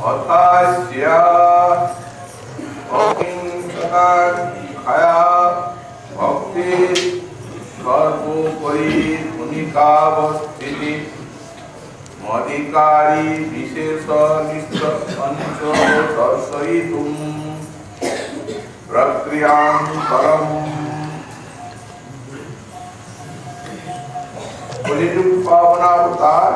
অথাস্যা অকিঞ্চনাখ্যায়া ভক্তি সর্বোপরি ভূমিকাবস্থিতি মধিকারী বিশেষ নিষ্ঠ পঞ্চ দর্শয়িতুম প্রক্রিয়ান্তরম। কলিযুগ পাবনাবতার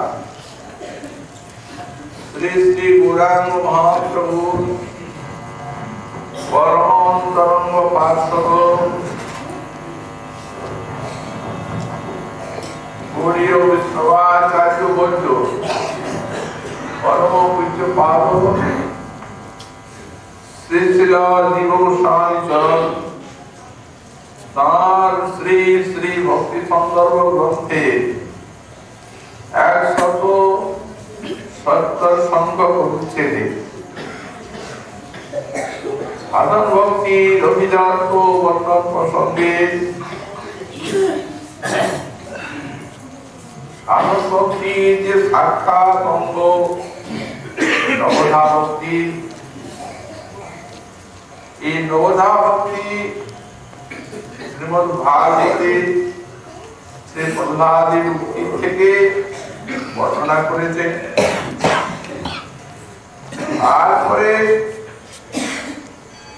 শ্রী শ্রী গৌরাঙ্গ মহাপ্রভুর পরম অন্তরঙ্গ পার্শ্বদ গৌড়ীয় বৈষ্ণবাচার্য বৈদ্য পরম পূজ্য পাদ শ্রী শ্রীল জীব স্বামীচরণ তাঁর শ্রী শ্রী ভক্তি সন্দর্ভ গ্রন্থে 170 সংখ্যক অনুচ্ছেদে সাধন ভক্তির অভিজাত বর্ণন প্রসঙ্গে সাধন ভক্তির যে সাক্ষাৎ অঙ্গ নবধা ভক্তি, এই নবধা ভক্তি শ্রীমদ্ ভাগবতের শ্রী প্রহ্লাদের উক্তি থেকে বর্ণনা করেছেন। তারপরে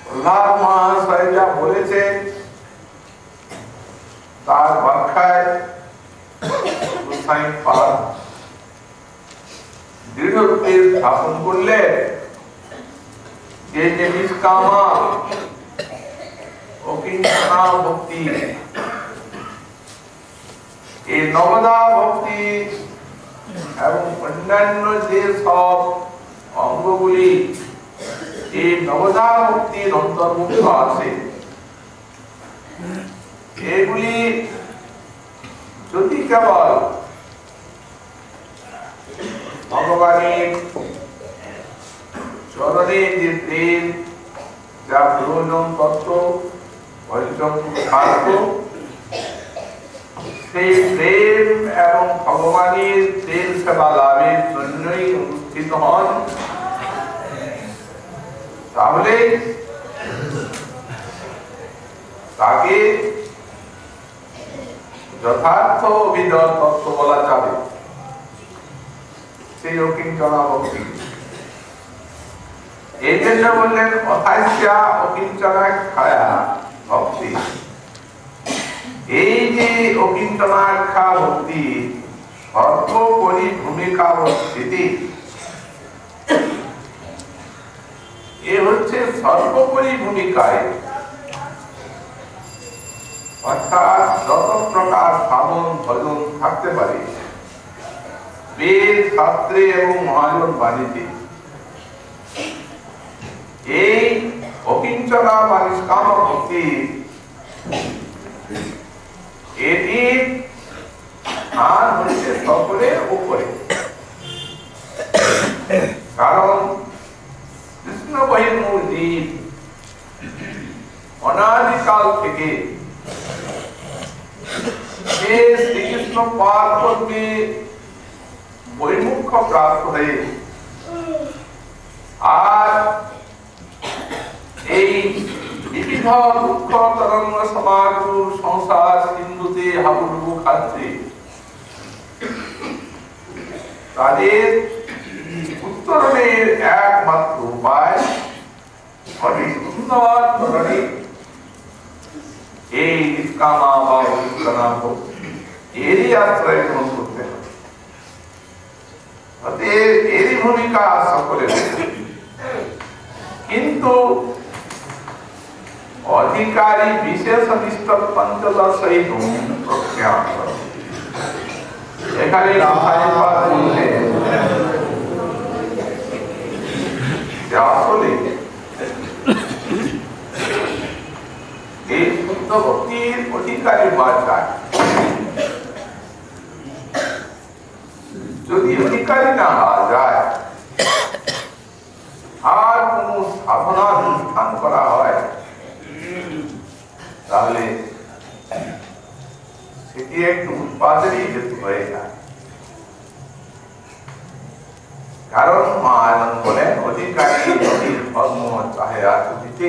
প্রহ্লাদ মহাশয় যা বলেছেন তার ব্যাখ্যায় দৃঢ়রূপে স্থাপন করলে যে নিষ্কামা অকিঞ্চনা ভক্তি, এই নবধা ভক্তি এবং অন্যান্য যে সব অঙ্গগুলি এই নবধা ভক্তির অন্তর্ভুক্ত আছে, এগুলি যদি কেবল ভগবানের চরণে যে প্রেম, যা প্রয়োজন তত্ত্ব সেই প্রেম এবং ভগবানের প্রেম সেবা লাভের জন্যই অনুষ্ঠিত হন, তাহলে তাকে যথার্থ অভিধর তত্ত্ব বলা যাবে। সেই অকিঞ্চনা ভক্তি এই জন্য বললেন অথাস্যা অকিঞ্চনাখ্যায়া ভক্তি। এই যে অকিঞ্চনাখ্যা ভক্তি সর্বোপরি ভূমিকাবস্থিতি, এ হচ্ছে সর্বোপরি ভূমিকায়, অর্থাৎ যত প্রকার সাধন ভজন থাকতে পারে বেদ শাস্ত্রে এবং মহাজন বাণীতে, এই অকিঞ্চনা বা নিষ্কাম ভক্তি এটি স্থান হচ্ছে সকলের উপরে। কারণ কৃষ্ণ বহির্মূল জীব অনাদিকাল থেকে শ্রীকৃষ্ণ পার্বতী বৈমুখ্য প্রাপ্ত হয়ে আর এই বিবিধ দুঃখ তরঙ্গ সমাগুর সংসার সিন্ধুতে হাবুডুবু খাচ্ছে, তাদের উত্তরণের একমাত্র উপায় অতি সুন্দর ধরনে এই নিষ্কামা বা অকিঞ্চনা এরই আশ্রয় গ্রহণ করতে হবে। এরই ভূমিকা সকলের, কিন্তু অধিকারী বিশেষ নিষ্ঠ পঞ্চদশৈত প্রক্রিয়ান্তরম। এখানে আসলে এই শুদ্ধ ভক্তির অধিকারী হওয়া যায়। যদি অধিকারী না হওয়া যায় আর কোন সাধনা অনুষ্ঠান করা হয়, তাহলে সেটি একটু উৎপাদনই যেতে হয়ে যায়। কারণ মহাজন বলেন অধিকারী নদীর ধর্ম চাহিয়া চলিতে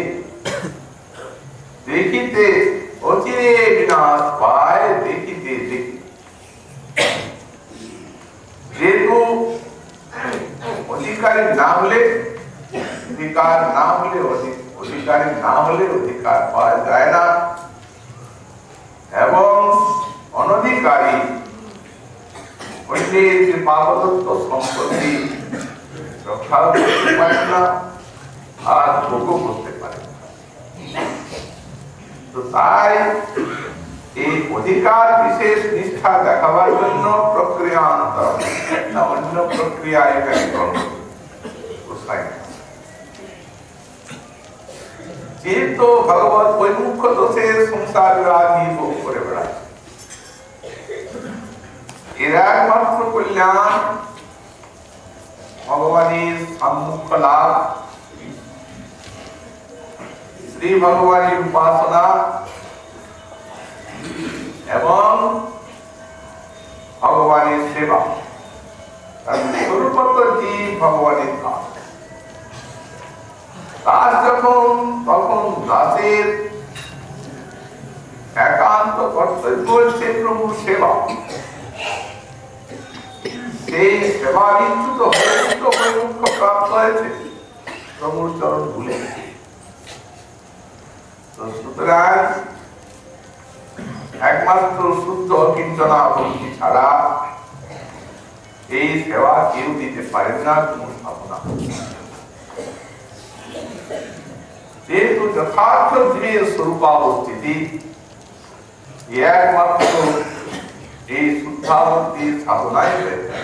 দেখিতে অচিরে বিনাশ পায় দেখিতে দেখিতে। যেহেতু অধিকারী না হলে অধিকার না হলে অধিকারী না হলে অধিকার পাওয়া যায় না, এবং অনধিকারী অন্যের যে পাপদত্ত সম্পত্তি রক্ষা করতে পারে না আর ভোগও করতে পারে না। তো তাই এই অধিকার বিশেষ নিষ্ঠা দেখাবার জন্য প্রক্রিয়া না অন্য প্রক্রিয়া এখানে যেহেতু ভগবত বৈমুখ্য দোষের সংসার বিরাধী ভোগ করে বেড়াচ্ছে, এর একমাত্র কল্যাণ ভগবানের সম্মুখ লাভ, শ্রী ভগবানের উপাসনা এবং ভগবানের সেবা। স্বরূপত জীব ভগবানের দাস। দাস যখন তখন দাসের একান্ত কর্তব্য হচ্ছে প্রভুর সেবা। সেই সেবা বিচ্যুত হয়ে মুখ্য প্রাপ্ত হয়েছে প্রভুর চরণ ভুলে। সুতরাং একমাত্র শুদ্ধ কীর্তনা ভক্তি ছাড়া এই সেবা কেউ দিতে পারেন না কোন সাধনা। যেহেতু যথার্থ জীবের স্বরূপাবস্থিতি একমাত্র এই শুদ্ধাবস্তির সাধনাই হয়েছে,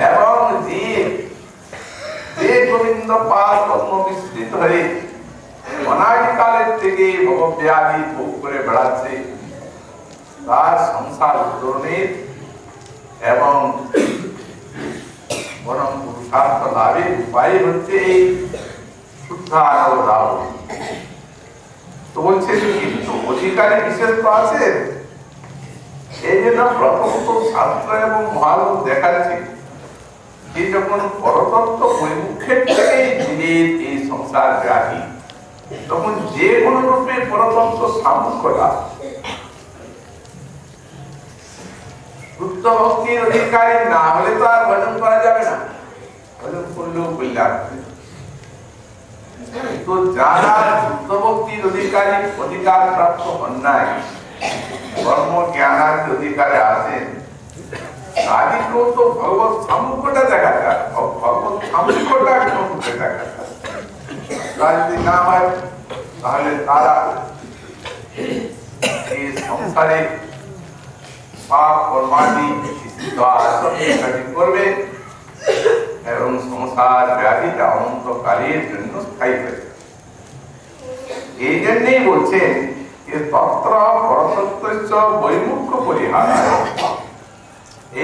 এবং যে গোবিন্দ পাদ পদ্ম বিস্তৃত হয়ে অনাদিকালের থেকে ভবব্যাধি ভোগ করে বেড়াচ্ছে, তার সংসার উত্তরণের এবং পরম পুরুষার্থ লাভের উপায় হচ্ছে এই শুদ্ধারাধন। তো বলছে কিন্তু অধিকারী বিশেষ তো আছে, এই জন্য প্রথমত শাস্ত্র এবং মহালোক দেখাচ্ছে যে যখন পরতত্ত্ব বৈমুখ্যের থেকেই জীবের এই সংসার ব্যাধি, তখন যে কোনো রূপে পরতত্ত্ব সামুখ্যতা শুদ্ধ ভক্তির অধিকারী না হলে তো আর ভজন করা যাবে না, ভজন করলেও কল্যাণ। তো যারা শুদ্ধ ভক্তির অধিকার প্রাপ্ত হন নাই, কর্ম জ্ঞানাদি অধিকারে আছেন, তাদেরকেও তো ভগবত সামুখ্যটা দেখা যায়, ভগবত সামুখ্যটা সম্মুখে দেখা যায়। তা যদি না হয় তাহলে তারা এই সংসারে পাপ কর্মাদি করবে এবং সংসার ব্যাধিটা অনন্তকালের জন্য স্থায়ী হয়ে যাবে। এই জন্যই বলছেন যে তত্র পরতত্ত্ব বৈমুখ্য পরিহার।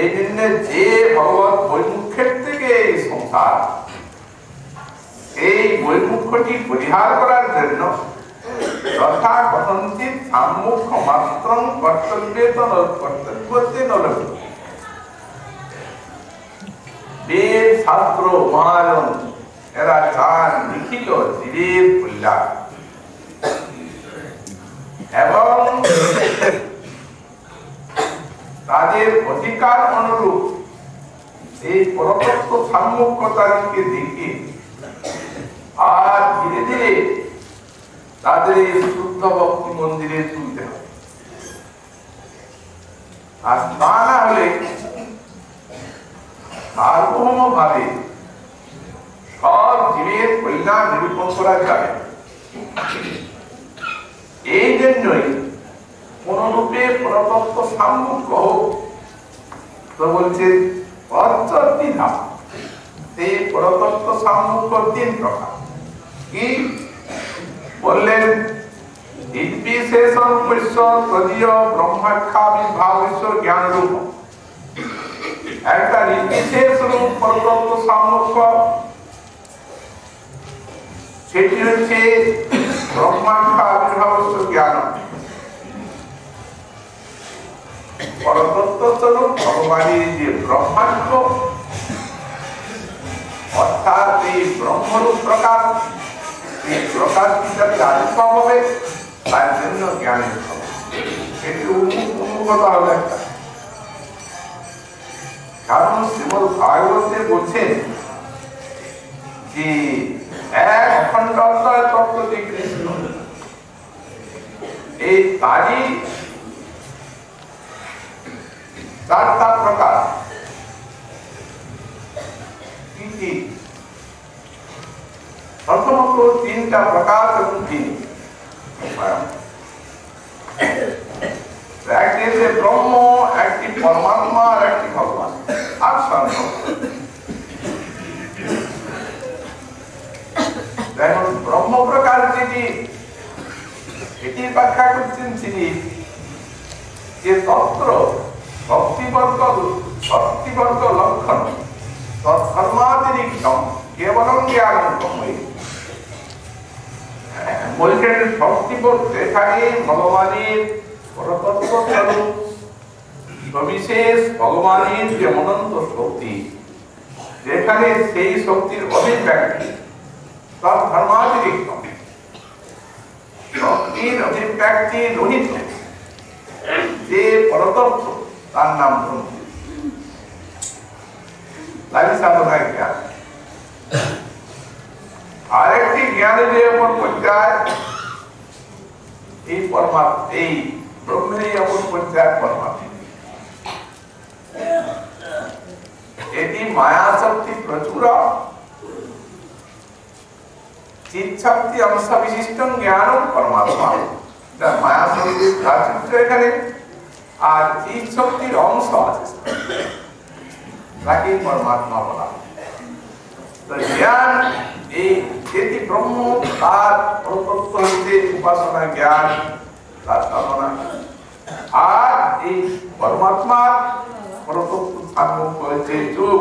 এই জন্য যে ভগবত বৈমুখ্যের থেকে এই সংসার, এই বৈমুখ্যটি পরিহার করার জন্য তথা কথঞ্চিত সাম্মুখ্য মাত্রং কর্তব্যতে নলভ। বেদ শাস্ত্র মহাজন এরা চান লিখিত জীবের কল্যাণ এবং তাদের অধিকার অনুরূপ এই পরতত্ত্ব সাম্মুখ্যতাকে দেখে আর ধীরে ধীরে তাদের এই শুদ্ধ ভক্তি মন্দিরে তুলতে হবে। আর তা না হলে সার্বভৌম ভাবে সব জীবের কল্যাণ নিরূপণ করা যাবে। এই জন্যই কোন রূপে পরতত্ত্ব সাম্মুখ্য হোক, তো বলছে পরতত্ত্ব নাম। সেই পরতত্ত্ব সাম্মুখ্য 3 প্রকার। কি বললেন? নির্বিশেষণ তদীয় ব্রহ্মাখ্যা বিভাগস্য জ্ঞান রূপ। একটা নির্বিশেষ রূপ পরতত্ত্ব সাম্মুখ্য, সেটি হচ্ছে ব্রহ্মাখ্যা বিভাগস্য জ্ঞান। পরতত্ত্ব স্বরূপ ভগবানের যে ব্রহ্মাখ্য, অর্থাৎ এই ব্রহ্মরূপ প্রকাশ, এই প্রকাশটি যাতে আবির্ভাব হবে তার জন্য জ্ঞানের হবে। এটি উন্মুখতা হলো একটা। কারণ শ্রীমদ্ ভাগবতে বলছেন যে এক অখণ্ড তত্ত্ব যে কৃষ্ণ, এই তারই চারটা প্রকার। প্রথমত তিনটা প্রকাশ এবং তিন, একটি হচ্ছে ব্রহ্ম, একটি পরমাত্মা আর একটি ভগবান। আর দেখুন ব্রহ্ম প্রকার যেটি, এটি ব্যাখ্যা করছেন তিনি যে তত্র ভক্তিবর্গ লক্ষণ তৎকর্মাতিরিক্তম কেবলম জ্ঞানম ব্রহ্মই। বলছেন ভক্তিবর্গ এখানে ভগবানের পরতত্ত্ব স্বরূপ সবিশেষ ভগবানের যে অনন্ত শক্তি, যেখানে সেই শক্তির অভিব্যক্তি তৎকর্মাতিরিক্তম, শক্তির অভিব্যক্তি রহিত যে পরতত্ত্ব তার নাম ব্রহ্ম। সাধনায় জ্ঞান আরেকটি জ্ঞানের যে এমন পর্যায়, এই পরমাত্মা, এই ব্রহ্মের এমন পর্যায় পরমাত্মা, এটি মায়া শক্তি প্রচুর, চিৎ শক্তি অংশ বিশিষ্ট জ্ঞান পরমাত্মা। মায়া শক্তির প্রাচুর্য এখানে, আর চিৎ শক্তির অংশ আছে, তাকে পরমাত্মা বলা। তো জ্ঞান এই যেটি ব্রহ্ম, তার পরতত্ত্ব হইতে উপাসনা জ্ঞান, তার সাধনা। আর এই পরমাত্মার পরতত্ত্ব সাধন হয়েছে যোগ।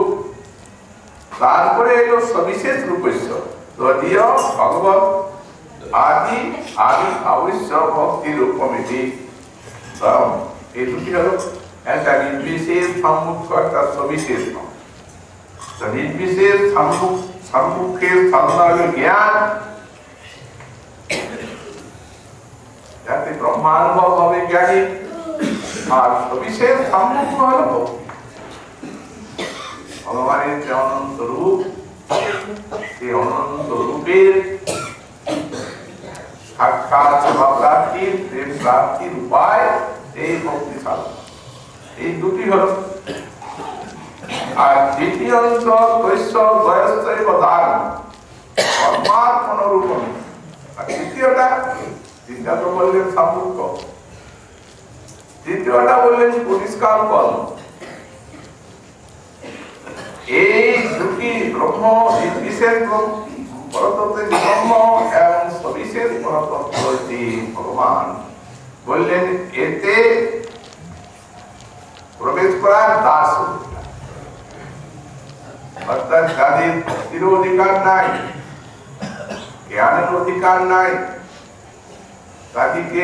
তারপরে এলো সবিশেষ রূপস্য তদীয় ভগবত আদি আদি অবশ্য ভক্তি রূপমিতি। এই দুটি হলো একটা নির্বিশেষ সম্মুখ, একটা সবিশেষ। নির্বিশেষ সম্মুখের সাধনা হল জ্ঞান, যাতে ব্রহ্মানুভব হবে জ্ঞানী। আর সবিশেষ সম্মুখ হল ভগবানের যে অনন্ত রূপ, সেই অনন্ত রূপের সাক্ষাৎ সেবা প্রাপ্তির, প্রেম প্রাপ্তির উপায় এই ভক্তি সাধনা। এই দুটি হল। আর দ্বিতীয় অংশ অনুরূপণ। আর তৃতীয়টা, তিনটা তো বললেন সম্মুখ, তৃতীয়টা বললেন পরিষ্কার কর্ম। এই দুটি ব্রহ্ম, নির্বিশেষ পরতত্ত্বের ব্রহ্ম এবং সবিশেষ পরতত্ত্ব ভগবান বললেন, এতে প্রবেশ করার দাস, অর্থাৎ যাদের ভক্তির অধিকার নাই, জ্ঞানের অধিকার নাই, তাদেরকে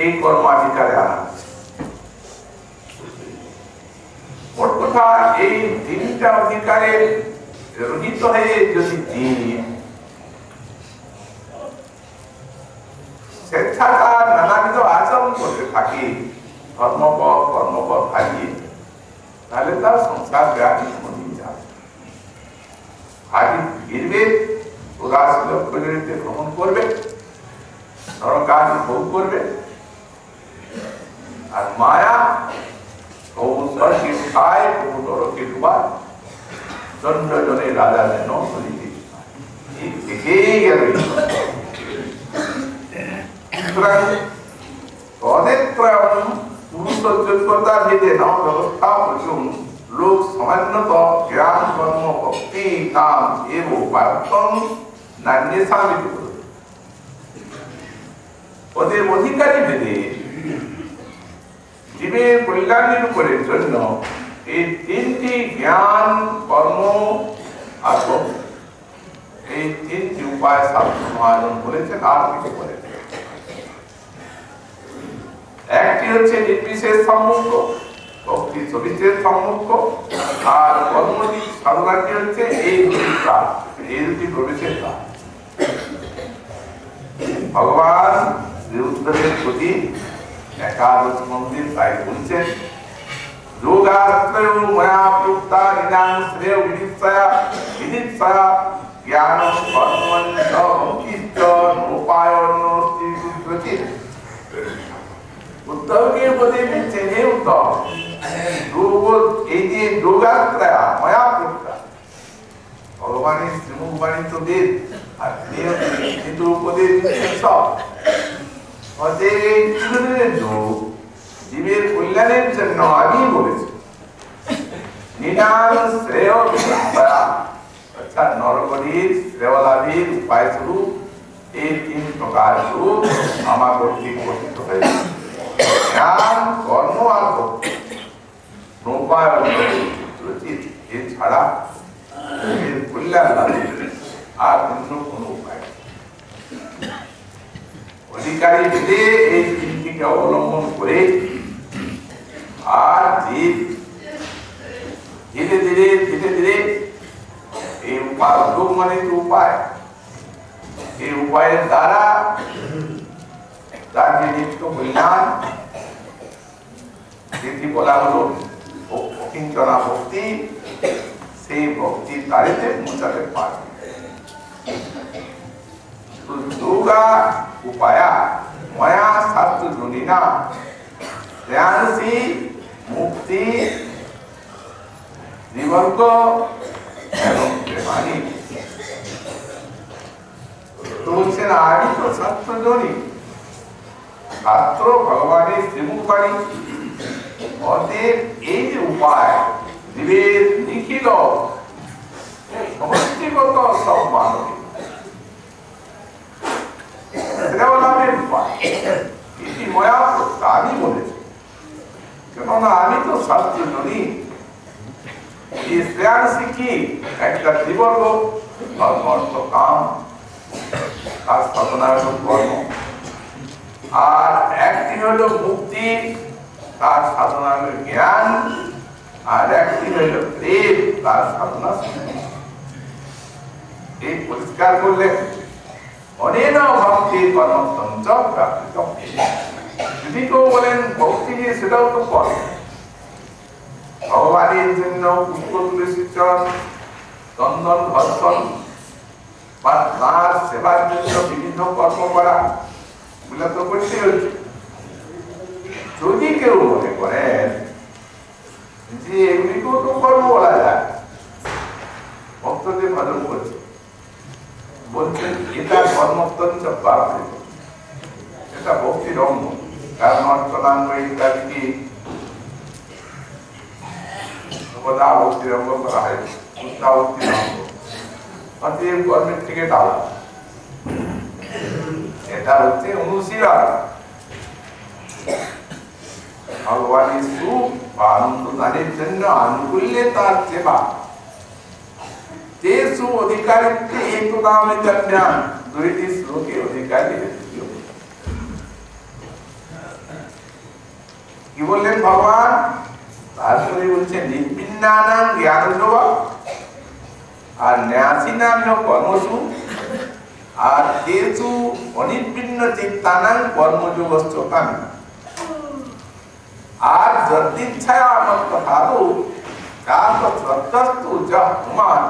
এই কর্মাধিকারে আনা। মোট কথা এই তিনটা অধিকারে রহিত হয়ে যদি জীব স্বেচ্ছাচার নানাবিধ আচরণ করতে থাকি, কর্মপথ হারিয়ে, তাহলে তার সংসার ব্যাপী মনে যাবে। আগে ফিরবে, উদাসীন লক্ষ্যে ভ্রমণ করবে, নরকাজ ভোগ করবে। আর মায়া কবু স্বর্গে খায়, কবু নরকে ডুবায়, দণ্ড জনে রাজা যেন বলিতে থেকেই গেল। সুতরাং অনেক পুরুষ যোগ্যতা ভেদে নাম ব্যবস্থা প্রচুর লোক সামান্যত জ্ঞান কর্ম ভক্তি কাম এবং পার্থম নান্যে সামিত করে। ওদের অধিকারী ভেদে জীবের কল্যাণের উপরের জন্য এই তিনটি জ্ঞান, কর্ম আর এই তিনটি উপায় শাস্ত্র মহাজন বলেছেন। আর কিছু বলেছেন, একটি হচ্ছে নির্বিশেষ সম্মুখ ভক্তি সবিশেষ সম্মুখ আর কর্মটি সাধনাটি হচ্ছে এই দুটি কাজ, এই দুটি প্রবেশের কাজ। ভগবান শ্রী উদ্ধবের প্রতি একাদশ মন্দির তাই বলছেন, যোগাত্রয়ো ময়া প্ৰোক্তা নিদান শ্রেয় বিদিত্সয়া জ্ঞান কর্মণ্য ভক্তিশ্চ নোপায়নোস্তি কুত্রচিৎ। উদ্ধবকে উপদেশ দিচ্ছেন, হে উদ্ধব, এই যে যোগাত্রয়া ময়া প্ৰোক্তা, ভগবানের শ্রীমুখ বাণী তো বেদ, আর কিন্তু উপদেশ দিচ্ছেন সব যোগ জীবের কল্যাণের জন্য আমি বলেছি। নিদান শ্রেয় বিদিত্সয়া, অর্থাৎ নরকলির শ্রেয়লাভের উপায় স্বরূপ এই তিন প্রকার স্বরূপ আমার কর্তৃক গঠিত হয়েছে, জ্ঞান, কর্ম আর ভক্তি। এছাড়া এর কল্যাণ লাভে আর অন্য কোন উপায়। অধিকারী ভেদে এই তিনটিকে অবলম্বন করে আর জীব ধীরে ধীরে এই উপায়, যোগ মানে তো উপায়, এই উপায়ের দ্বারা তার যে নিত্য কল্যাণ, যেটি বলা হলো অকিঞ্চনা ভক্তি, সেই ভক্তি তারিতে পৌঁছাতে পারবে। যোগা উপায়া ময়া শাস্ত্র জনিনা জ্ঞানসি মুক্তি নিবর্গ এবং প্রেমানি। তো বলছেন, আমি তো শাস্ত্র জনি, শাস্ত্র ভগবানের শ্রীমুখ বাণী, অতএব এই যে উপায় জীবের নিখিল সমষ্টিগত সব মানবিক উপায়, এটি ময়া প্রত্যা, আমি বলেছি। কেননা আমি তো শাস্ত্র জনি। এই শ্রেয়াংশী কি? একটা ত্রিবর্গ, ধর্ম, অর্থ, কাম, তার সাধনা হল কর্ম, আর একটি হলো মুক্তি, তার সাধনা হল জ্ঞান, আর একটি হল প্রেম, তার সাধনা। এই পরিষ্কার করলে অনেক ভক্তির কর্মতন্ত্র প্রাপ্ত। যদি কেউ বলেন ভক্তি যে, সেটাও তো কর্ম। ভগবানের জন্য পুষ্প তুলসী চন্দন ধর্ষণ বা তাঁর সেবার জন্য বিভিন্ন কর্ম করা, এগুলো তো করতে হচ্ছে। যদি কেউ মনে করেন যে এগুলিকেও তো কর্ম বলা যায়, ভক্তদের ভজন করছে, বলছেন এটা কর্মতন্ত্র প্রাপ্ত, এটা ভক্তির অঙ্গ। কারণ অর্থনাঙ্গ ইত্যাদি ভক্তির অঙ্গ করা হয়, ভক্তির অঙ্গ, অতএব কর্মের থেকে ডালা। এটা হচ্ছে অনুশীলন। ভগবানের সুখ বা আনন্দ দানের জন্য আনুকূল্যে তার সেবা, তেষু অধিকারিত্বে একদামে জন্যান, দুইটি শ্লোকে অধিকারী। কি বললেন ভগবান? তারপরে বলছেন নির্বিন্নানাং জ্ঞানযোগ আর ন্যাসিনাং কর্মসু আর তেষু অনির্বিন্ন চিত্তানাং কর্মযোগশ্চ কামি। আর যদিচ্ছায়া মত্তহাদৌ কাত সত্যস্তু যহ হুমান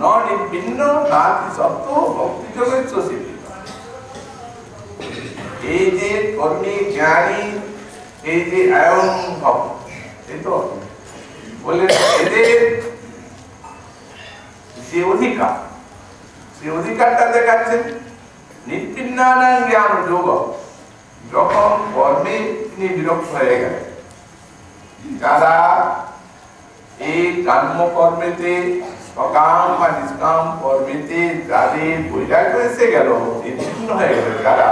ন নির্বিন্ন নাতি সত্য ভক্তিযোগেচ্ছ সিদ্ধি। এই যে কর্মী জ্ঞানী, এই যে আয়ন ভক্ত, এই তো বলে এদের যে অধিকার, সেই অধিকারটা দেখাচ্ছেন। নির্বিন্নানাং জ্ঞান যোগ, যখন কর্মে তিনি বিরক্ত হয়ে গেলেন, যারা এই কাম্য কর্মেতে, সকাম বা নিষ্কাম কর্মেতে যাদের বৈরাগ্য এসে গেল, নির্বিন্ন হয়ে গেল, যারা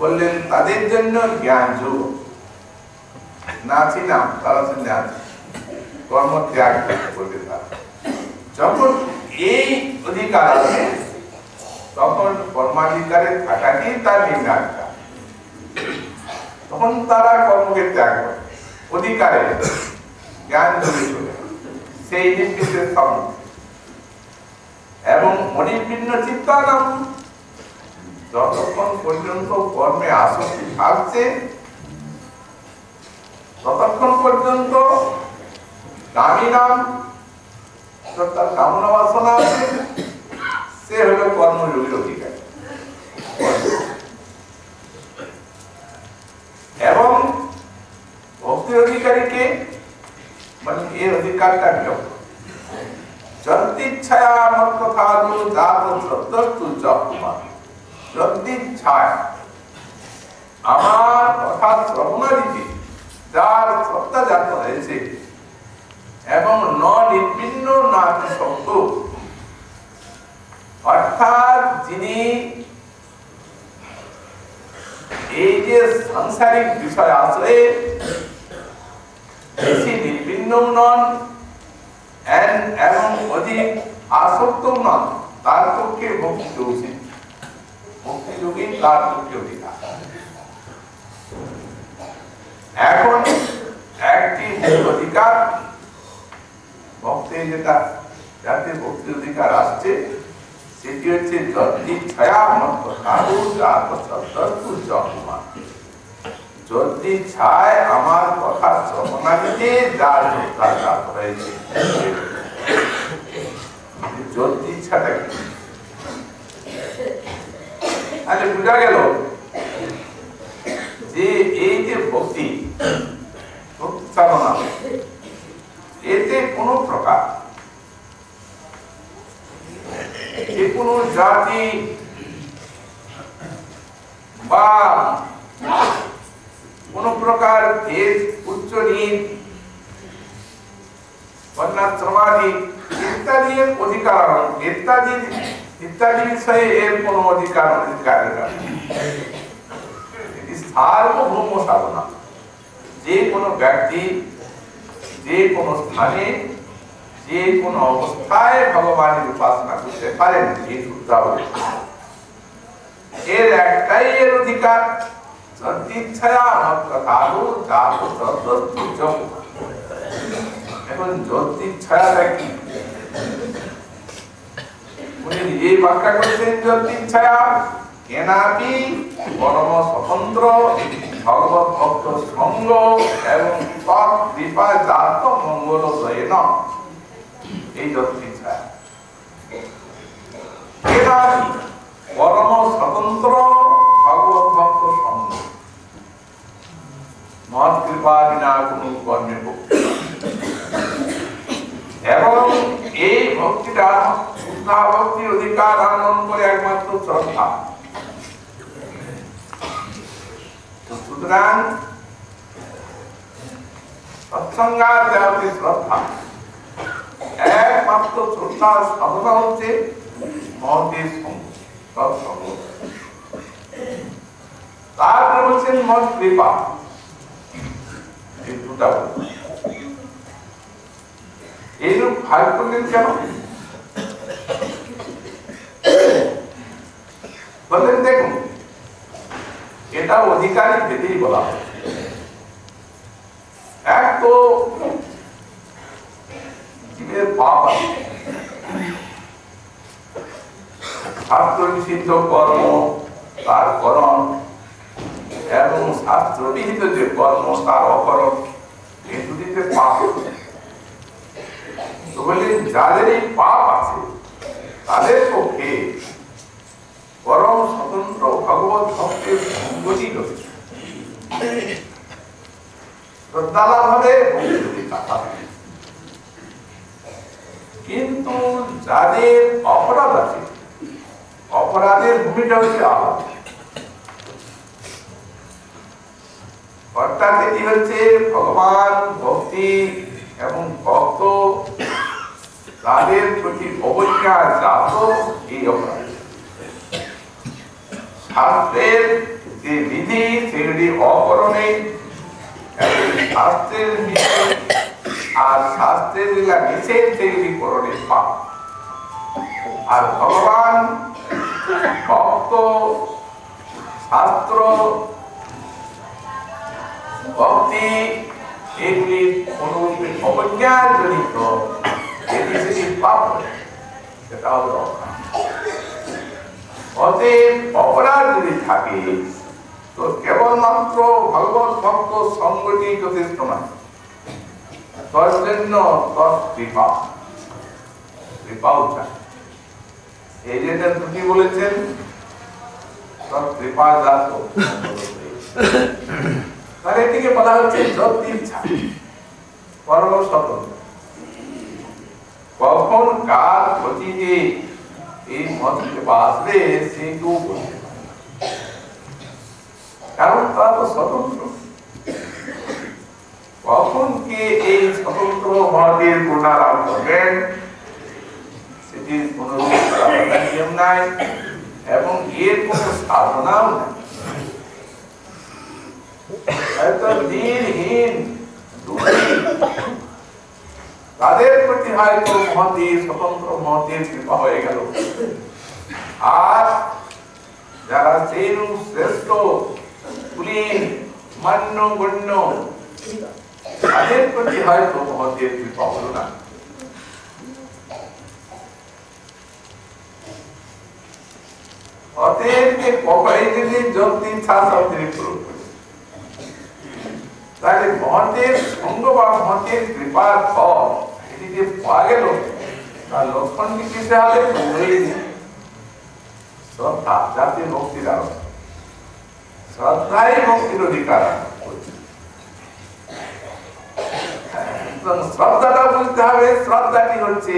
বললেন তাদের জন্য জ্ঞান যোগ নাচি নাম, তারা কর্ম ত্যাগ করবে। তারা যখন এই অধিকার আছে, তখন কর্মাধিকারে থাকাটি তার নির্ণয়, তখন তারা কর্মকে ত্যাগ করে। অধিকারে জ্ঞান জমে চলে সেই নির্বিশেষ সম্মুখ এবং মনির্বিন্ন চিত্তানাম যতক্ষণ পর্যন্ত কর্মে আসক্তি থাকছে ততক্ষণ পর্যন্ত কামী নাম তার কামনা বাসনা আছে, সে হলো কর্মযোগীর অধিকারী। এবং ভক্তির অধিকারীকে মানে এই অধিকারটা বিলম্ব যদিচ্ছায়া আমার কথা জাত শ্রদ্ধস্তু জপমান, যদিচ্ছায় আমার কথা শ্রবণাদিতে যার শ্রদ্ধা জাত হয়েছে এবং ন নির্বিন্ন না শব্দ, অর্থাৎ যিনি এই যে সাংসারিক বিষয় আশ্রয়ে বেশি নির্বিন্ন নন এবং অধিক আসক্ত নন, তার পক্ষে ভক্তি উচিত, ভক্তি যোগী তার পক্ষে অধিকার। এখন একটি অধিকার ভক্তি যেটা যাতে ভক্তির অধিকার আসছে সেটি হচ্ছে যদিচ্ছায়া মত সাধু জাত শ্রদ্ধস্তু জপমান, যদিচ্ছায় আমার কথা শ্রবণাদিতে যার শ্রদ্ধা জাত হয়েছে। যদিচ্ছাটা কি? আচ্ছা, বোঝা গেল যে এই যে ভক্তি সাধনা এতে কোন প্রকার যে কোনো জাতি বা কোন প্রকার ভেদ উচ্চ নীচ বর্ণাশ্রমাদি ইত্যাদির অধিকার ইত্যাদি বিষয়ে এর কোন অধিকার সার্বভৌম সাধনা। যে কোনো ব্যক্তি যে কোনো স্থানে যে কোনো অবস্থায় ভগবানের উপাসনা করতে পারেন, এই সূত্রাবলী এর একটাই এর অধিকার, যদিচ্ছায়া মৎকথালু জাত শ্রদ্ধস্তু জপমান। এখন যদিচ্ছাটা কি? উনি নিজেই ব্যাখ্যা করছেন যদিচ্ছায়া কেনাপি পরম স্বতন্ত্র ভগবত ভক্ত সঙ্গ এবং কৃপা জাত মঙ্গল দয়েন, এই যদিচ্ছায়া কেনাপি পরম স্বতন্ত্র ভগবত ভক্ত সঙ্গ, মহৎ কৃপা বিনা কোন কর্মের ভক্তি এবং এই ভক্তিটা শুদ্ধা ভক্তির অধিকার আনন্দ করে একমাত্র শ্রদ্ধা। সুতরাং সৎসঙ্গার দেওয়াতে শ্রদ্ধা, একমাত্র শ্রদ্ধার সাধনা হচ্ছে মহতের সঙ্গ, সৎসঙ্গ। তারপরে বলছেন মহৎ কৃপা, এই দুটা এইরূপ ভাগ করলেন কেন? বললেন দেখুন, এটা অধিকারী ভেদেই বলা হয়। এক তো জীবের পাপ আছে, শাস্ত্র নিষিদ্ধ কর্ম তার করণ এবং শাস্ত্র বিহিত যে কর্ম তার অকরণ, এই দুটিতে পাপ। তো বললেন যাদের এই পাপ আছে তাদের পক্ষে পরম স্বতন্ত্র ভগবত ভক্তের সঙ্গতি রয়েছে, শ্রদ্ধালাভ হবে। কিন্তু যাদের অপরাধ আছে, অপরাধের ভূমিটা হচ্ছে আলাদা। অর্থাৎ এটি হচ্ছে ভগবান ভক্তি এবং ভক্ত তাদের প্রতি অবজ্ঞা জাত এই অপরাধ। শাস্ত্রের যে বিধি সেগুলি অকরণে, শাস্ত্রের নিষেধ আর শাস্ত্রের যেগুলা নিষেধ সেগুলি করণে পাপ। আর ভগবান ভক্ত শাস্ত্র ভক্তি এগুলি কোনরূপে অবজ্ঞাজনিত যদি সেটি পাপ হয় সেটা হবে অপরাধ। অতএব অপরাধ যদি থাকে তো কেবলমাত্র ভগবত ভক্ত সঙ্গটি যথেষ্ট নয়, তার জন্য কৃপা কৃপাও চাই। এই যে তুমি বলেছেন কৃপা জাত, তার এটিকে বলা হচ্ছে যত ইচ্ছা কর্ম স্বতন্ত্র। কখন কার প্রতি যে এই মত কৃপা আসবে সেইটুকু বলতে পারে, কারণ তারা তো স্বতন্ত্র। কখন কে এই স্বতন্ত্র মতের পুনরালাপ করবেন সেটির কোন নিয়ম নাই এবং এর কোন সাধনাও নাই। হয়তো দিনহীন তাদের প্রতি হয়তো মতের স্বতন্ত্র মতের কৃপা হয়ে গেল, আর যারা সেই শ্রেষ্ঠ কুলীন মান্য গণ্য তাদের প্রতি হয়তো মতের কৃপা হলো না। অতএব যে কপাই যদি যন্ত্রী ছাত্রী প্রয়োগ করে, তাহলে মহতের সঙ্গ বা মহতের কৃপার ফল এটি যে পাওয়া গেল তার লক্ষণটি কিসে হবে? শ্রদ্ধা, যাতে ভক্তির আরম্ভ। শ্রদ্ধাই ভক্তির অধিকার। শ্রদ্ধাটা বুঝতে হবে, শ্রদ্ধাটি হচ্ছে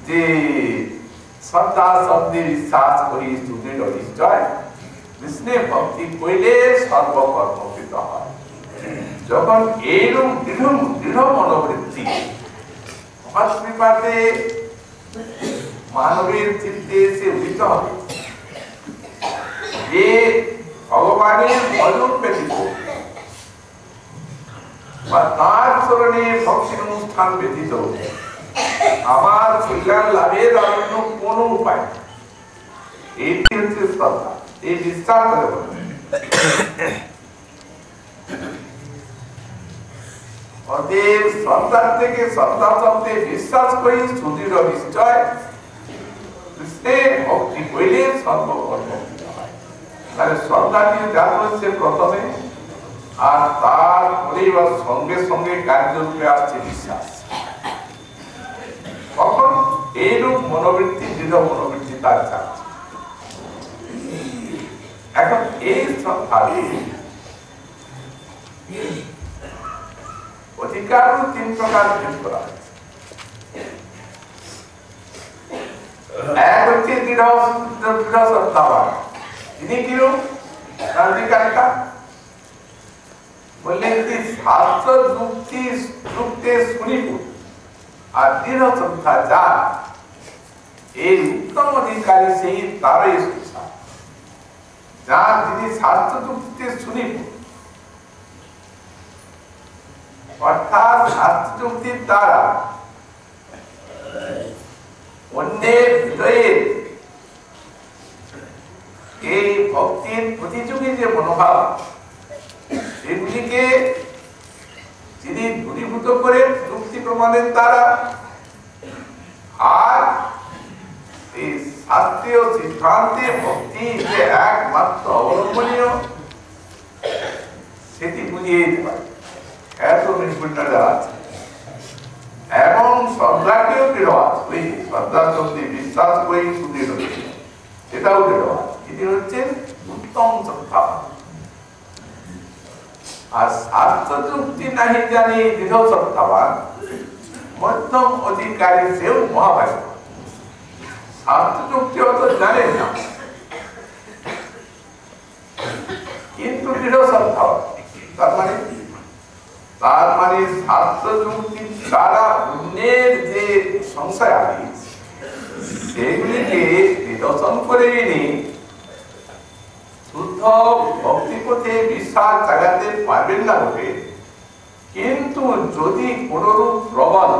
যে শ্রদ্ধা শব্দে বিশ্বাস করি সুদৃঢ় নিশ্চয় কৃষ্ণে ভক্তি কইলে সর্বকর্মকৃত হয়। যখন এইরূপ দৃঢ় মনোবৃত্তি মহাকৃপাতে মানবের চিত্তে এসে উদিত হবে যে ভগবানের ভজন ব্যতীত বা তার চরণে ভক্তির অনুষ্ঠান ব্যতীত আমার কল্যাণ লাভের অন্য কোন উপায়, এইটি হচ্ছে শ্রদ্ধা। এই বিশ্বাস করে বলে অতএব শ্রদ্ধার থেকে শ্রদ্ধা শব্দে বিশ্বাস করি সুদৃঢ় নিশ্চয় কৃষ্ণে ভক্তি কইলে সর্বকর্ম হয়। তাহলে শ্রদ্ধাটি জাত হচ্ছে প্রথমে, আর তারপরে বা সঙ্গে সঙ্গে কার্যরূপে আসছে বিশ্বাস। তখন এইরূপ মনোবৃত্তি দৃঢ় মনোবৃত্তি তার চাচ্ছে। এখন এই শ্রদ্ধাকে অধিকার তিন প্রকার ভেদ করা হয়েছে। এক হচ্ছে দৃঢ় শ্রদ্ধাবান, তিনি কিরূপ অধিকারটা বললেন যে শাস্ত্র যুক্তে শুনিব আর দৃঢ় শ্রদ্ধা যা, এই উত্তম অধিকারী সেই তারই শ্রদ্ধা। যা যিনি শাস্ত্র যুক্তিতে শুনিব, অর্থাৎ শাস্ত্র যুক্তির দ্বারা অন্যের হৃদয়ের এই ভক্তির প্রতিযোগী যে মনোভাব সেগুলিকে যিনি দূরীভূত করে যুক্তি প্রমাণের দ্বারা, আর এই শাস্ত্রীয় সিদ্ধান্তে ভক্তি যে একমাত্র অবলম্বনীয় সেটি বুঝিয়ে দিতে পারে এত নিষ্পন্ন যারা আছে। এবং শ্রদ্ধাকেও দৃঢ় আছে, ওই শ্রদ্ধা শক্তি বিশ্বাস করে সুদৃঢ় সেটাও দৃঢ় আছে। এটি হচ্ছে উত্তম শ্রদ্ধা। আর শাস্ত্র যুক্তি নাহি জানি দৃঢ় শ্রদ্ধাবান মধ্যম অধিকারী সেও মহাভাগ্য। শাস্ত্র যুক্তি অত জানেন না কিন্তু দৃঢ় শ্রদ্ধাবান, তার মানে শাস্ত্র যুক্তি দ্বারা অন্যের যে সংশয় আদি সেগুলিকে নিরসন করে এনে শুদ্ধ ভক্তি পথে বিশ্বাস জাগাতে পারবেন না বটে, কিন্তু যদি কোনরূপ প্রবল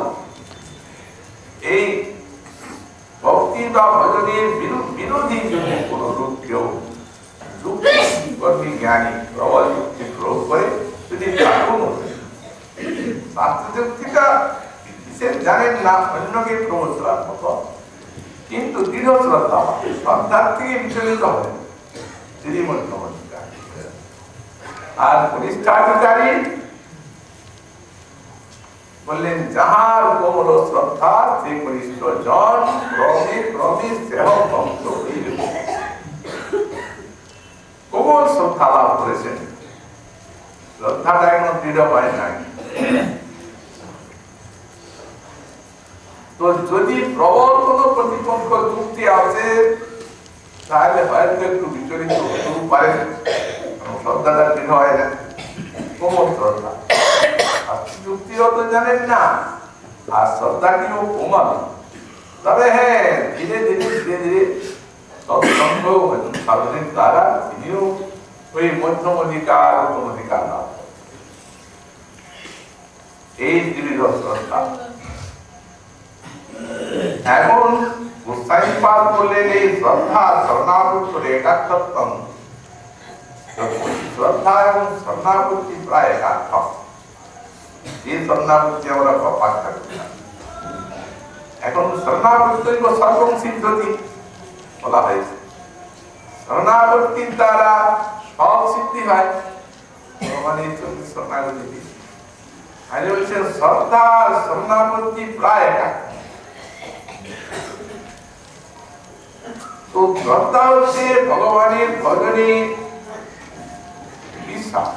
এই ভক্তি বা ভজনের বিরোধী যদি কোনরূপ কেউ যুক্তি জ্ঞানী প্রবল যুক্তি প্রয়োগ করে যদি শাস্ত্রযুক্তিটা সে জানেন না অন্যকে প্রমোদ করার মতো, কিন্তু দৃঢ় শ্রদ্ধা শ্রদ্ধার থেকে বিচলিত হবেন শ্রীমন্ত্রমন্ত্রীরা। আর কনিষ্ঠাধিকারী বললেন যাহার কোমল শ্রদ্ধা সে কনিষ্ঠ জন ক্রমে ক্রমে সেহ ভক্ত হইবে। কোমল শ্রদ্ধা লাভ করেছেন, শ্রদ্ধাটা এখন দৃঢ় হয় নাই। তো যদি প্রবল কোন প্রতিপক্ষ যুক্তি আছে তাহলে হয়তো একটু বিচলিত হতে পারে, শ্রদ্ধাটা দৃঢ় হয় না, কোমল শ্রদ্ধা। যুক্তিও তো জানেন না, আর শ্রদ্ধাটিও কোমল। তবে হ্যাঁ ধীরে ধীরে ধীরে ধীরে সৎসঙ্গ সাধনের দ্বারা তিনিও ওই মধ্যম অধিকার উত্তম অধিকার লাভ করেন। এই দৃঢ় শ্রদ্ধা। এখন গোসাইপাদ বললেন এই শ্রদ্ধা শরণাগত একাত্মত্বম, শ্রদ্ধা এবং শরণাগতি প্রায় একাত্ম। এই শরণাগতি আমরা ব্যাখ্যা করি না। এখন শরণাগতি সর্বং সিদ্ধতি বলা হয়েছে, শরণাগতির দ্বারা সব সিদ্ধি হয়, মানে শরণাগতি। আর বলছেন শ্রদ্ধা শরণাগতি প্রায় একাত্ম। তো শ্রদ্ধা হচ্ছে ভগবানের ভজনে বিশ্বাস,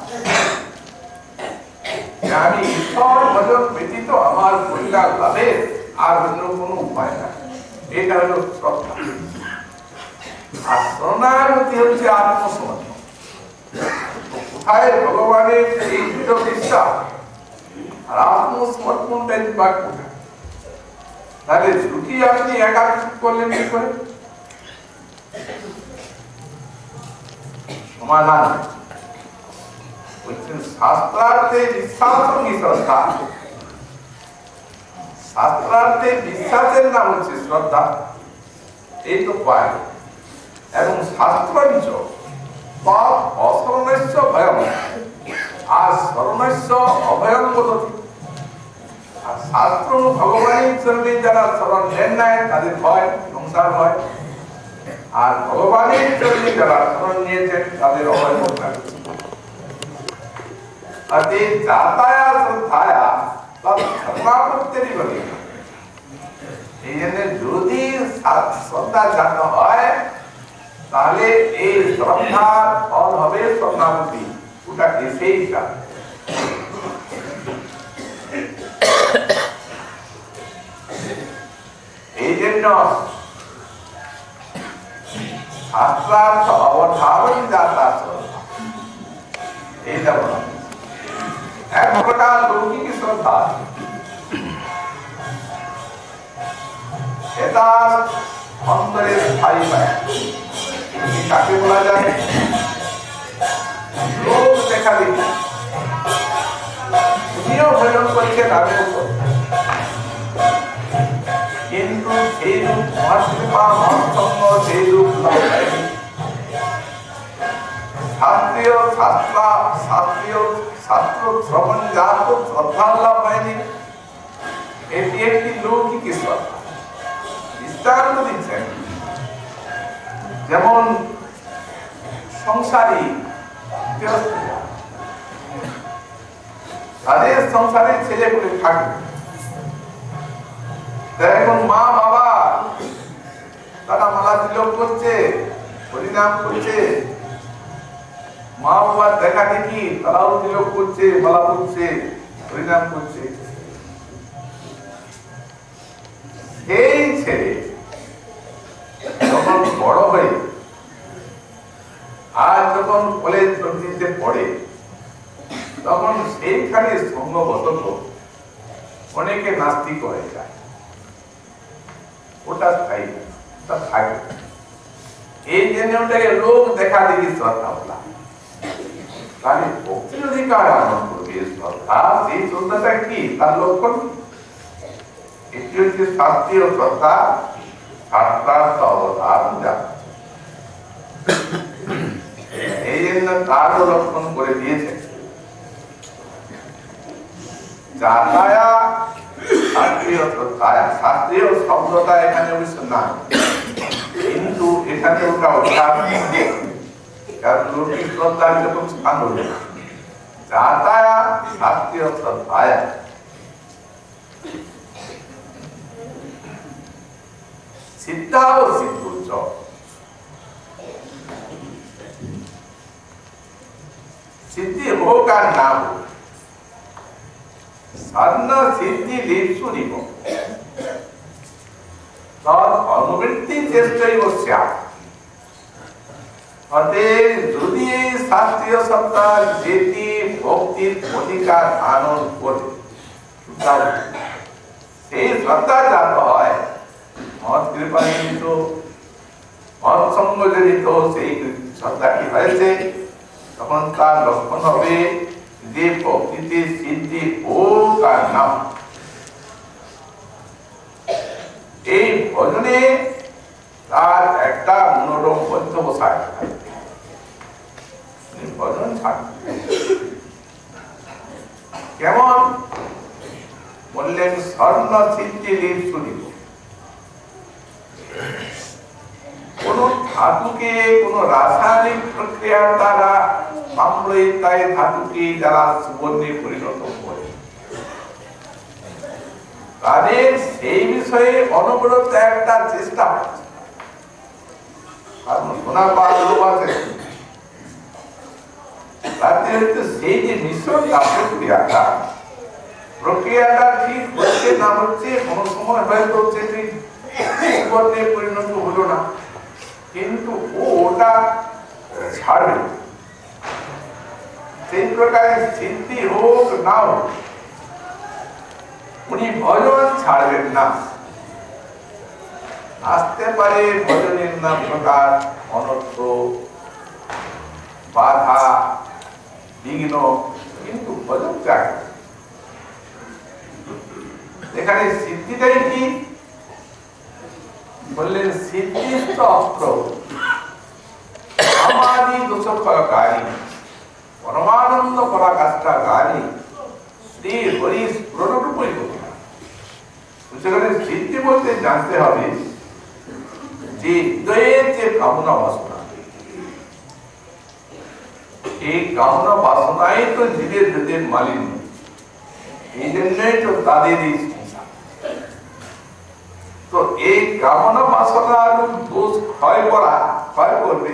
আমি ঈশ্বর ভজন ব্যতীত আমার কল্যাণ লাভের আর অন্য কোনো উপায় নাই, এটা হলো শ্রদ্ধা। আর শরণাগতি হচ্ছে আত্মসমর্পণ। কোথায় ভগবানের এই দৃঢ় বিশ্বাস আর আত্মসমর্পণটাই বাক্য, তাহলে দুটি আপনি একাত্ম করলেন কি করে? সমাধান বলছেন শাস্ত্রার্থে বিশ্বাস কি শ্রদ্ধা। শাস্ত্রার্থে বিশ্বাসের নাম হচ্ছে শ্রদ্ধা, এই তো পায়। এবং শাস্ত্রঞ্চ অশরণস্য ভয়ং, আর শরণস্য অভয়ং বদতি। আর শাস্ত্র ভগবানের চরণে যারা শরণ নেন নাই তাদের ভয় সংসার হয়, আর ভগবানের চরণে যারা শরণ নিয়েছেন তাদের অভয় সংসার। এই জন্য যদি শ্রদ্ধা জাত হয় তাহলে এই শ্রদ্ধার ফল হবে শরণাগতি, ওটা এসেই যাবে। এই জন্য শাস্ত্রার্থ অবধারণ যাতা শ্রদ্ধা, এইটা বলা। এক প্রকার লৌকিক শ্রদ্ধা, এটা অন্তরে স্থায়ী হয়। কাকে বলা যায়? লোক দেখা দেখি, তুমিও ভজন করছেন, আমিও করছি, কিন্তু সেই রূপ মহাকৃপা মহাসঙ্গ সেই রূপ শাস্ত্রীয় শাস্ত্র শ্রবণ জাত শ্রদ্ধা লাভ হয়নি। এটি একটি লৌকিক শ্রদ্ধা। দৃষ্টান্ত দিচ্ছেন, যেমন সংসারী তাদের সংসারে ছেলে পুলে থাকে, এখন মা বাবা তারা মালা তিলক করছে, হরিনাম করছে, মা বাবার দেখা দেখি তারাও তিলক করছে, মালা করছে, হরিনাম করছে। এই ছেলে যখন বড় হয়ে আর যখন কলেজ পর্যন্ত পড়ে, তখন সেইখানে সঙ্গবশত অনেকে নাস্তিক হয়ে যায়। ওটা স্থায়ী, ওটা থাকে। এই জন্য ওটাকে লোক দেখা দেখি শ্রদ্ধা বলা। তাহলে ভক্তির অধিকার আনন্দ করবে শ্রদ্ধা, সেই শ্রদ্ধাটা কি তার লক্ষণ? এটি হচ্ছে শাস্ত্রীয় শ্রদ্ধা, শাস্ত্রার্থ অবধারণ জানা। এই জন্য তারও লক্ষণ করে দিয়েছে জাতায়া শাস্ত্রীয় শ্রদ্ধায়া, শাস্ত্রীয় শব্দটা এখানে অবশ্য না, কিন্তু এখানে ওটা অর্থাৎ কারণ লৌকিক শ্রদ্ধা যখন স্থান হলো জাতায়া শাস্ত্রীয় শ্রদ্ধায়া सिद्धा और सिद्धुच सिद्धि हो का नाम सन्न सिद्धि लिप्सु निगो तद अनुवृत्ति चेष्टै वस्या अतः যদি এই শাস্ত্রীয় সত্তা যেটি ভক্তির অধিকার আনন্দ করে সেই শ্রদ্ধা জাত হয় মহৎ কৃপাজনিত মহৎ সঙ্গজনিত সেই শ্রদ্ধা কি হয়েছে তখন তার লক্ষণ হবে যে প্রকৃতি সিদ্ধি ও কার নাম। এই ভজনে তার একটা মনোরম পর্যবসায় ভজন ছাড়বে কেমন বললেন স্বর্ণ সিদ্ধি লিপ্সু নিব। কোন ধাতুকে কোন রাসায়নিক প্রক্রিয়ার দ্বারা সাম্প্রয়িকায় ধাতুকে যারা সুবর্ণে পরিণত করে তাদের সেই বিষয়ে অনবরত একটা চেষ্টা হচ্ছে। কারণ সোনা পাওয়ার লোভ আছে, তাতে হচ্ছে সেই যে মিশ্রণটা প্রক্রিয়াটা ঠিক হচ্ছে না হচ্ছে, কোন সময় হয়তো সেটি সুবর্ণে পরিণত হলো না, কিন্তু ওটা ছাড়বে। সেই প্রকারে সিদ্ধি হোক না হোক উনি ভজন ছাড়বেন না। আসতে পারে ভজনের নাম প্রকার অনর্থ বাধা বিঘ্ন, কিন্তু ভজন চায়। এখানে সিদ্ধিটাই কি বললেন সিদ্ধিস্থ অস্ত্র সমাধি দোষফলকারী পরমানন্দ পরাকাষ্ঠাকারী শ্রী হরি স্মরণরূপই ঘটনা। সেখানে সিদ্ধি বলতে জানতে হবে যে হৃদয়ের যে কামনা বাসনা, এই কামনা বাসনাই তো জীবের হৃদয়ের মালিন্য, এই জন্যই তো তাদের এই সংসার। তো এই কামনা বাসনার দোষ ক্ষয় করবে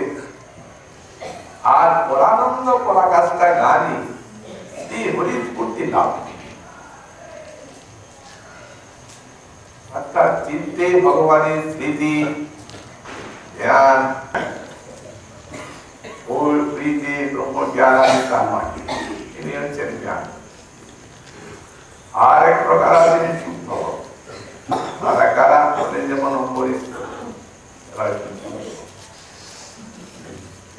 আর পরানন্দ পরাকাষ্ঠা গানি শ্রী হরি স্ফূর্তি লাভ। অর্থাৎ চিত্তে ভগবানের স্মৃতি ধ্যান ও প্রীতি ব্রহ্মজ্ঞান ইনি হচ্ছেন জ্ঞান। আর এক প্রকার আছেন শুদ্ধ, আর কারা বলে যেমন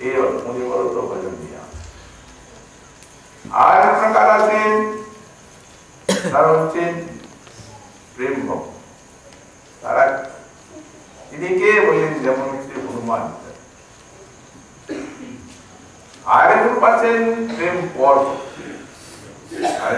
এই অনিবরত ভজন দিয়া। আর এক প্রকার আছেন তারা হচ্ছেন প্রেম ভক্ত, তারা তিনিকে বললেন যেমন হনুমান। আর এক আছেন প্রেম পর, আর